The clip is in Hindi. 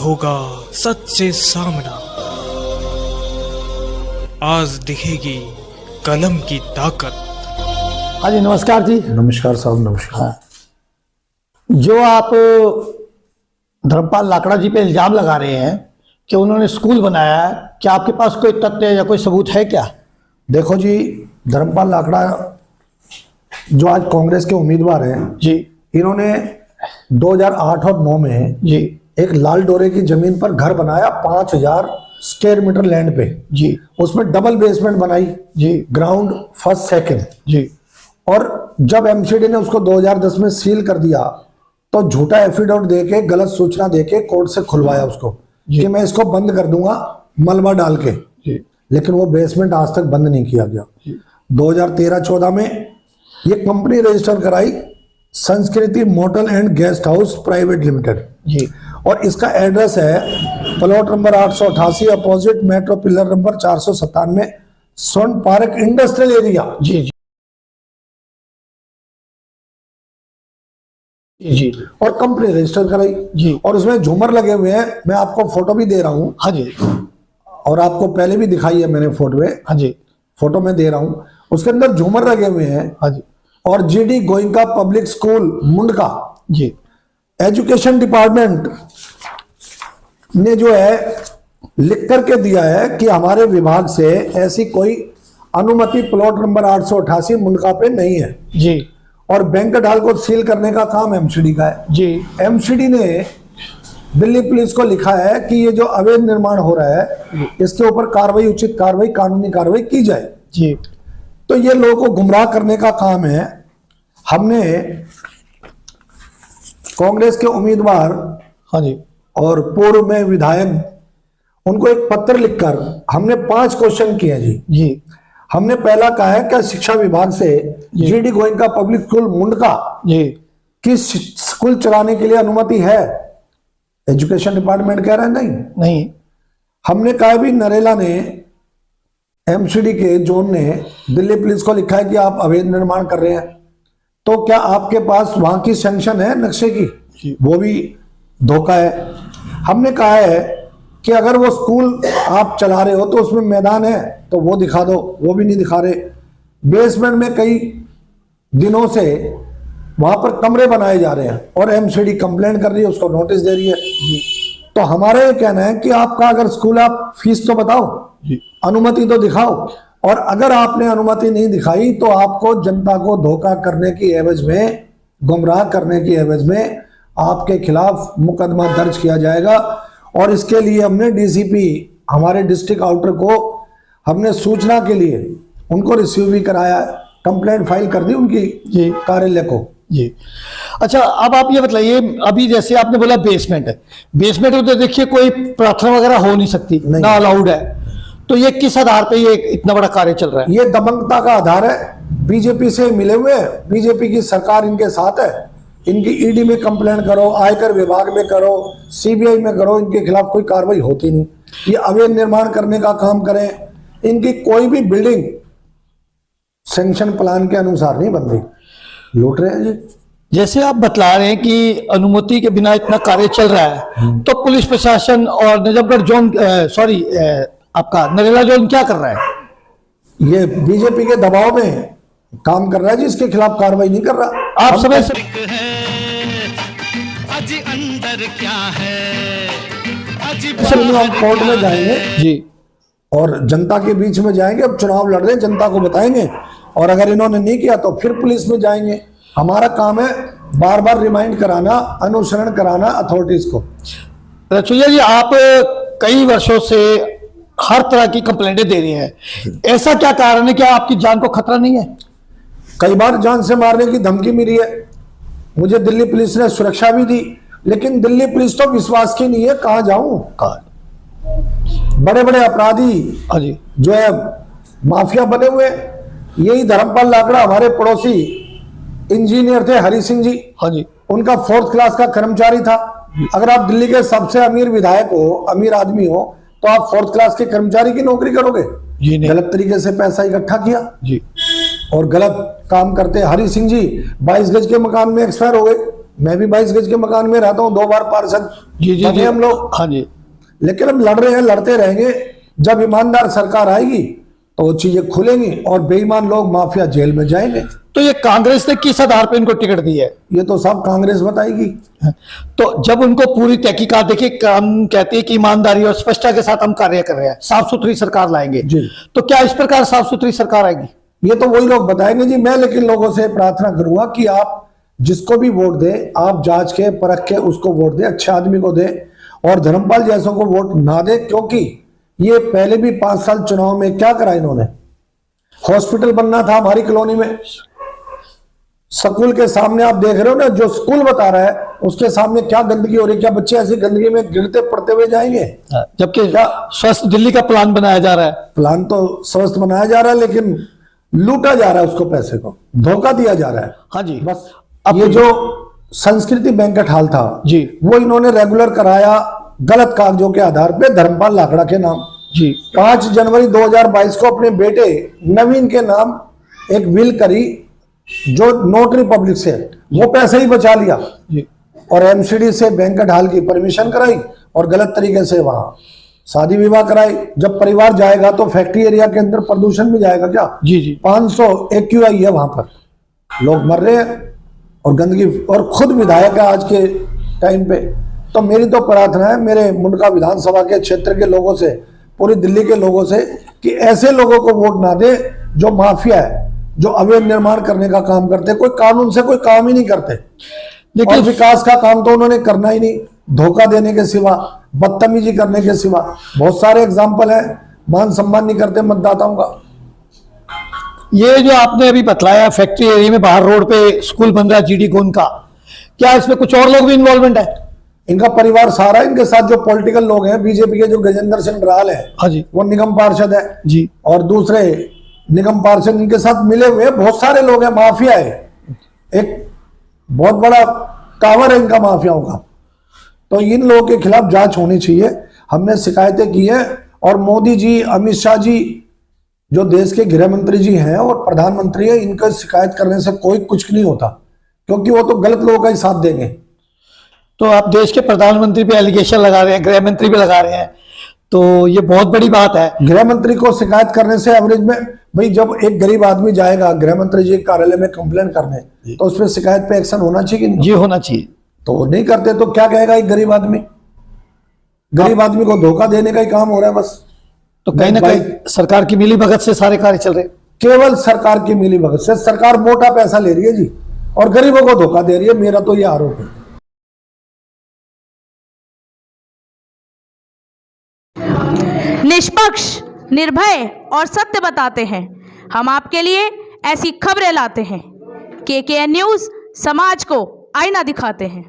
होगा सच से सामना। आज दिखेगी कलम की ताकत। हाँ जी, नमस्कार जी। नमस्कार साहब, नमस्कार। हाँ, जो आप धर्मपाल लाकड़ा जी पे इल्जाम लगा रहे हैं कि उन्होंने स्कूल बनाया है, क्या आपके पास कोई तथ्य या कोई सबूत है क्या? देखो जी, धर्मपाल लाकड़ा जो आज कांग्रेस के उम्मीदवार हैं जी, इन्होंने 2008 और 9 में जी, एक लाल डोरे की जमीन पर घर बनाया 5000 स्क्वायर मीटर लैंड पे। जी, उसमें डबल बेसमेंट बनाई जी, ग्राउंड फर्स्ट सेकंड। जी, और जब एमसीडी ने उसको 2010 में सील कर दिया तो झूठा एफिडेविट देके, गलत सूचना देके कोर्ट से खुलवाया उसको कि मैं इसको बंद कर दूंगा मलबा डाल के। जी, लेकिन वो बेसमेंट आज तक बंद नहीं किया गया। 2013-14 में ये कंपनी रजिस्टर कराई Sanskriti motel and guest house private limited जी, और इसका एड्रेस है plot number 888 opposite metro pillar number 497 Swarn park industrial area. जी, जी, जी, और कंपनी रजिस्टर कराई जी, और उसमें झूमर लगे हुए हैं। मैं आपको फोटो भी दे रहा हूं हाँ जी, और आपको पहले भी दिखाई है मैंने फोटो में। हाँ जी, फोटो में दे रहा हूं, उसके अंदर झूमर लगे हुए हैं। हाँ जी, और GD Goenka public school Mundka जी, एजुकेशन डिपार्टमेंट ने जो है लिख करके दिया है कि हमारे विभाग से ऐसी कोई अनुमति प्लॉट नंबर 888 मुंडका पे नहीं है। जी, और बैंक हाल को सील करने का काम एमसीडी का है। जी, एमसीडी ने दिल्ली पुलिस को लिखा है कि ये जो अवैध निर्माण हो रहा है इसके ऊपर कार्रवाई, उचित कार्रवाई, कानूनी कार्रवाई की जाए। जी, तो ये लोगों को गुमराह करने का काम है। हमने कांग्रेस के उम्मीदवार हाँ जी, और पूर्व में विधायक उनको एक पत्र लिखकर हमने 5 क्वेश्चन किए जी। जी, हमने पहला कहा है क्या शिक्षा विभाग से GD Goenka public school Mundka जी, की स्कूल चलाने के लिए अनुमति है? एजुकेशन डिपार्टमेंट कह रहा है नहीं। नहीं। हमने कहा भी नरेला ने, एमसीडी के जोन ने दिल्ली पुलिस को लिखा है कि आप अवैध निर्माण कर रहे हैं, तो क्या आपके पास वहां की सैंक्शन है नक्शे की? वो भी धोखा है। हमने कहा है कि अगर वो स्कूल आप चला रहे हो तो उसमें मैदान है तो वो दिखा दो, वो भी नहीं दिखा रहे। बेसमेंट में कई दिनों से वहां पर कमरे बनाए जा रहे हैं और एमसीडी कंप्लेंट कर रही है, उसको नोटिस दे रही है। तो हमारा ये कहना है कि आपका अगर स्कूल, आप फीस तो बताओ, अनुमति तो दिखाओ। और अगर आपने अनुमति नहीं दिखाई तो आपको जनता को धोखा करने की एवज में, गुमराह करने की एवज में आपके खिलाफ मुकदमा दर्ज किया जाएगा। और इसके लिए हमने डीसीपी, हमारे डिस्ट्रिक्ट आउटर को हमने सूचना के लिए उनको रिसीव भी कराया, कंप्लेंट फाइल कर दी उनकी जी, कार्यालय को। जी। अच्छा, अब आप ये बताइए, अभी जैसे आपने बोला बेसमेंट है, बेसमेंट में तो देखिए कोई प्रार्थना वगैरह हो नहीं सकती, ना अलाउड है, तो ये किस आधार पे ये इतना बड़ा कार्य चल रहा है? ये दबंगता का आधार है। बीजेपी से मिले हुए हैं, बीजेपी की सरकार इनके साथ है। इनकी ईडी में कंप्लेंट करो, आयकर विभाग में करो, सीबीआई में करो, इनके खिलाफ कोई कार्रवाई होती नहीं। ये अवैध निर्माण करने का काम करें। इनकी कोई भी बिल्डिंग सैंक्शन प्लान के अनुसार नहीं बन रही, लूट रहे हैं जी। जैसे आप बतला रहे हैं कि अनुमति के बिना इतना कार्य चल रहा है, तो पुलिस प्रशासन और नजफगढ़ जोन, आपका नरेला जोन क्या कर रहा है? ये बीजेपी के दबाव में काम कर रहा है जी, इसके खिलाफ कार्रवाई नहीं कर रहा। आप समय से अंदर क्या है हम कोर्ट में जाएंगे जी, और जनता के बीच में जाएंगे। अब चुनाव लड़ रहे हैं, जनता को बताएंगे, और अगर इन्होंने नहीं किया तो फिर पुलिस में जाएंगे। हमारा काम है बार बार रिमाइंड कराना, अनुसरण कराना अथॉरिटीज को। रचोइया जी, आप कई वर्षों से हर तरह की कंप्लेंटें दे रही हैं, ऐसा क्या कारण है? क्या आपकी जान को खतरा नहीं है? कई बार जान से मारने की धमकी मिली है मुझे, दिल्ली पुलिस ने सुरक्षा भी दी, लेकिन दिल्ली पुलिस तो विश्वास की नहीं है। कहाँ जाऊं? बड़े बड़े अपराधी जो है माफिया बने हुए। यही धर्मपाल लाकड़ा हमारे पड़ोसी इंजीनियर थे, हरि सिंह जी। हाँ जी, उनका 4th क्लास का कर्मचारी था। अगर आप दिल्ली के सबसे अमीर विधायक हो, अमीर आदमी हो, तो आप 4th क्लास के कर्मचारी की नौकरी करोगे? जी नहीं। गलत तरीके से पैसा इकट्ठा किया जी, और गलत काम करते। हरि सिंह जी 22 गज के मकान में एक्सपायर हो गए। मैं भी 22 गज के मकान में रहता हूँ, 2 बार पार्षद जी जी बने जी हम लोग। हाँ जी। लेकिन हम लड़ रहे हैं, लड़ते रहेंगे। जब ईमानदार सरकार आएगी तो वो चीजें खुलेंगी और बेईमान लोग, माफिया जेल में जाएंगे। तो ये कांग्रेस ने किस आधार पे इनको टिकट दी है? ये तो सब कांग्रेस बताएगी। तो जब उनको पूरी तहकीकात, देखिए हम कहते हैं कि ईमानदारी और स्पष्टता के साथ हम कार्य कर रहे हैं, साफ सुथरी सरकार लाएंगे जी। तो क्या इस प्रकार साफ सुथरी सरकार आएगी? ये तो वही लोग बताएंगे जी। मैं लेकिन लोगों से प्रार्थना करूंगा कि आप जिसको भी वोट दें, आप जांच के परख के उसको वोट दें, अच्छे आदमी को दें, और धर्मपाल जैसों को वोट ना दें। क्योंकि ये पहले भी 5 साल चुनाव में क्या करा इन्होंने? हॉस्पिटल बनना था हमारी कॉलोनी में, स्कूल के सामने आप देख रहे हो ना, जो स्कूल बता रहा है उसके सामने क्या गंदगी हो रही है। क्या बच्चे ऐसी गंदगी में गिरते पड़ते हुए जाएंगे? जबकि स्वस्थ दिल्ली का प्लान बनाया जा रहा है। प्लान तो स्वस्थ बनाया जा रहा है, लेकिन लूटा जा रहा है उसको, पैसे को धोखा दिया जा रहा है। हाँ जी। बस अब ये जो संस्कृति बैंकेट हॉल था जी, वो इन्होंने रेगुलर कराया गलत कागजों के आधार पे, धर्मपाल लाकड़ा के नाम जी। 5 जनवरी 2022 को अपने बेटे नवीन के नाम एक विल करी, जो नोटरी पब्लिक से, वो पैसे ही बचा लिया जी। और एमसीडी से बैंकेट हॉल की परमिशन कराई और गलत तरीके से वहां शादी विवाह कराई। जब परिवार जाएगा तो फैक्ट्री एरिया के अंदर प्रदूषण भी जाएगा क्या? जी जी। 500 AQI है वहां पर, लोग मर रहे हैं और गंदगी, और खुद विधायक है आज के टाइम पे। तो मेरी तो प्रार्थना है मेरे मुंडका विधानसभा के क्षेत्र के लोगों से, पूरी दिल्ली के लोगों से, कि ऐसे लोगों को वोट ना दे जो माफिया है, जो अवैध निर्माण करने का काम करते हैं, कोई कानून से कोई काम ही नहीं करते। लेकिन विकास का काम तो उन्होंने करना ही नहीं, धोखा देने के सिवा, बदतमीजी करने के सिवा। बहुत सारे एग्जाम्पल है, मान सम्मान नहीं करते मतदाताओं का। ये जो आपने अभी बतलाया फैक्ट्री एरिया में बाहर रोड पे स्कूल बन रहा है GD गोन का, क्या इसमें कुछ और लोग भी इन्वॉल्वमेंट है? इनका परिवार सारा, इनके साथ जो पॉलिटिकल लोग हैं, बीजेपी के जो गजेंद्र सिंह डराल है, हाँ जी, वो निगम पार्षद है जी, और दूसरे निगम पार्षद इनके साथ मिले हुए बहुत सारे लोग हैं। माफिया है, एक बहुत बड़ा टावर है इनका माफियाओं का। तो इन लोगों के खिलाफ जांच होनी चाहिए। हमने शिकायतें की है और मोदी जी, अमित शाह जी, जो देश के गृह मंत्री जी हैं और प्रधानमंत्री है, इनका शिकायत करने से कोई कुछ नहीं होता, क्योंकि वो तो गलत लोगों का ही साथ देंगे। तो आप देश के प्रधानमंत्री पे एलिगेशन लगा रहे हैं, गृह मंत्री पे लगा रहे हैं, तो ये बहुत बड़ी बात है। गृह मंत्री को शिकायत करने से एवरेज में, भाई जब एक गरीब आदमी जाएगा गृह मंत्री जी के कार्यालय में कंप्लेन करने, तो उस पर शिकायत पे एक्शन होना चाहिए कि नहीं? जी होना चाहिए। तो वो नहीं करते तो क्या कहेगा एक गरीब आदमी? गरीब आदमी को धोखा देने का ही काम हो रहा है बस। तो कहीं ना कहीं सरकार की मिलीभगत से सारे कार्य चल रहे हैं। केवल सरकार की मिलीभगत से सरकार मोटा पैसा ले रही है जी, और गरीबों को धोखा दे रही है। मेरा तो ये आरोप है। निष्पक्ष, निर्भय और सत्य बताते हैं। हम आपके लिए ऐसी खबरें लाते हैं। KKN न्यूज़ समाज को आईना दिखाते हैं।